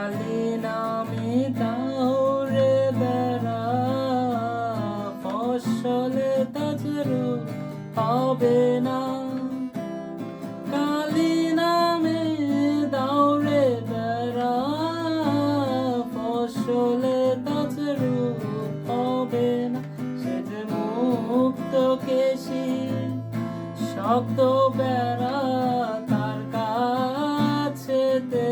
কালী নামে দাও রে বেড়া, ফসলে তাজরু হবে না। কালী নামে দাও রে বেড়া, ফসলে তাজরু হবে না। সে যে মুক্ত কেশী শক্ত বেড়া, তার কাছেতে